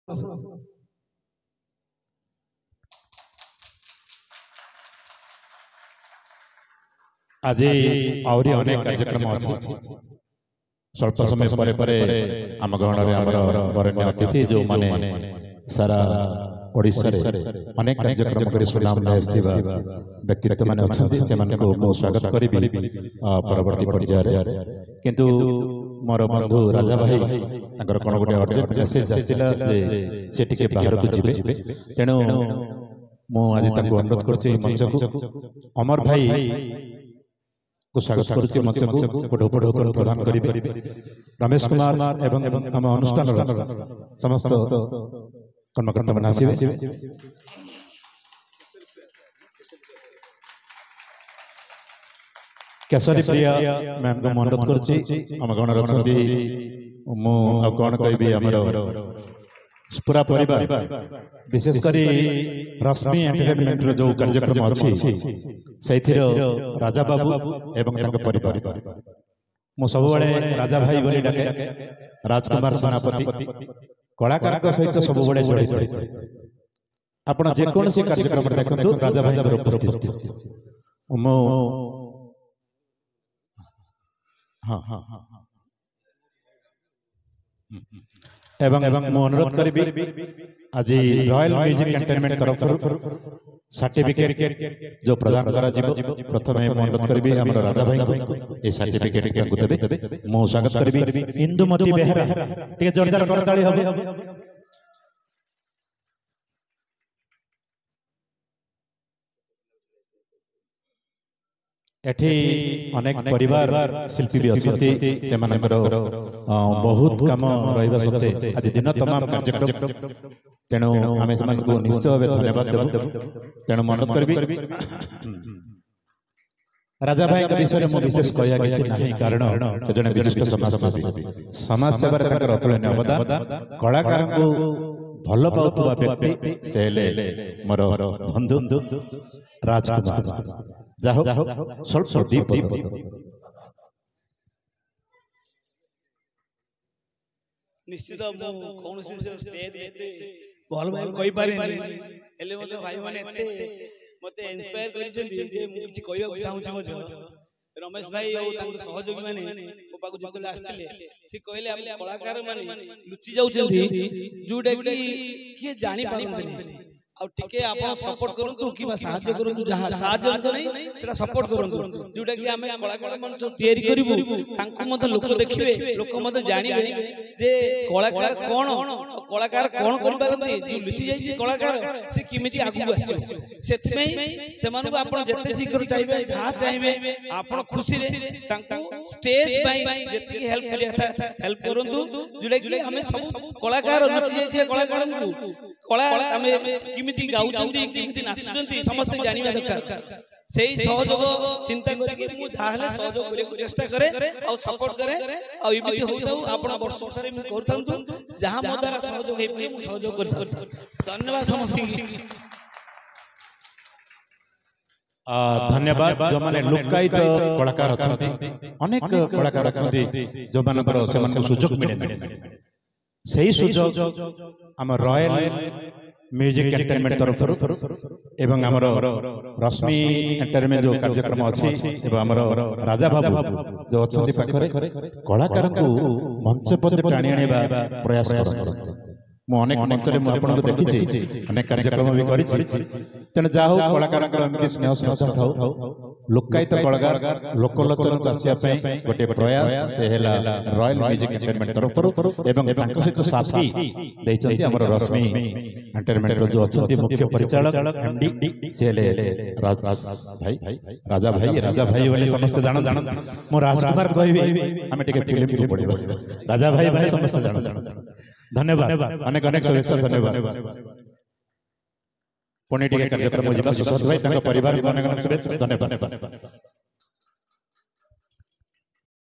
आज आहरी अनेक कार्यक्रम अच्छे स्वल्प समय पर आम गहन वरण्य अतिथि जो माने सारा ओडिशा अनेक कार्यक्रम कर सुनाम व्यक्तित्व मैंने अच्छा स्वागत करी परवर्ती पर्याय किंतु मोर बंधु राजा भाई कौन गोटे अर्जेंट मेसेज आसला से बाहर को जीवे तेणु मुझे अनुरोध कर अमर भाई को स्वागत करुच्ची मंच को ढोपढोप प्रदान करेंगे रमेश कुमार एवं आम अनुष्ठान समस्त कर्मकर्ता मैंने आसवे केशरी प्रिया मैम को अनुरोध करुच्ची आम गण रही कौन कहि पूरा परिवार विशेषकर रश्मि एंटरटेनमेंट जो कार्यक्रम अच्छी से राजा बाबू एवं परिवार मु सब राजा भाई बोली डाके राजकुमार सेनापति कलाकार सहित सब जड़ित आपड़ जेकोसी कार्यक्रम देखते राजा भाई उपस्थित मु हाँ हाँ हाँ एवं मु अनुरोध करी आज रॉयल म्यूजिक एंटरटेनमेंट तरफ सर्टिफिकेट जो प्रदान करा प्रथम अनुरोध करी आम राजा भाई ये सर्टिफिकेट देवे मु स्वागत करी इंदुमती बेहरा टे जोरदार करताली हो एठी अनेक परिवार शिल्पी भी अच्छे से बहुत कम रहा सत्ते आज दिन तमाम कार्यक्रम तेणु आम निश्चय भाव धन्यवाद देव तेणु अनुरोध करी राजा भाई विषय में विशेष कहना कारण जड़े विशिष्ट समाज सेवार अतुलनीय अवदान कलाकार को भल पाउथुवा व्यक्ति से मोर बंधु राजकुमार जाहो स्वल्प दीप निश्चित कौन स्टेज भल भाई कहि पारे एले मते भाई माने मते इंस्पायर करिसेंती जे मु किछि कहबा चाहूछि मो रमेश भाई और तांको सहयोगी माने मो पाको जतले आस्थिले से कहले हम कलाकार माने लुचि जाउछंती जोटा कि जानि पारंतनी आ टिके आपण सपोर्ट करंतु कि साहाय्य करंतु जहां साहाय्य तो नहीं सेटा सपोर्ट करंतु जोटा कि हमें कलाकार मंच तयारी करिवु तांको मते लोक देखिबे लोक मते जानिबे जे कलाकार कलाकार कोन करि पारंती जे लुचि जाई कलाकार से किमिति आगु आसी सेथ में से मानु आपण जते शीघ्र चाहिबे जहां चाहिबे आपण खुशी रे तांको स्टेज बाई जते हेल्प करिया था हेल्प करंतु जोटा कि हमें सब कलाकार लुचि जाई कलाकार को कला हमें किमिति गाउचंती किमिति नाचुचंती समस्त जानिबा दरकार सेही सहयोग चिंता करके मु जाहले सहयोग करे चेष्टा करे और सपोर्ट करे और इमिति होताउ आपण वर्ष सारे मु करथंतु जहां मो द्वारा सहयोग हे पई मु सहयोग करथंतु धन्यवाद समस्त धन्यवाद जो माने लोकायत कलाकार अछंती अनेक कलाकार अछंती जो मानकर से सुजोग मिले सही सुजोग आम रॉयल म्यूजिक एंटरटेनमेंट तरफ एवं आमर रश्मि एंटरटेनमेंट जो कार्यक्रम अच्छी एवं आमर राजा बाबू जो अच्छा पाखे कलाकार को मंच पद टाणी आने प्रयास मु अनेक मंच देखी अनेक कार्यक्रम भी करी तेणु जा कलाकार स्नेह श्रद्धा था लोकायत कलाकार लोकलोचन आसापी गोटे प्रयास रॉयल म्यूजिक एंटरटेनमेंट तरफ एवं सहित साथी आम रश्मि एंटरटेनमेंट जो अच्छा मुख्य परिचालक एमडी से राजा भाई बोले समस्त जान मो राजकुमार कहबी आम फिल्म को पढ़ा राजा भाई समस्त जान धन्यवाद अनेक अनेक शुभेच्छा धन्यवाद पुणी टी कार्यक्रम सुशांत भाई परिवार को अनेक शुभेच्छा धन्यवाद।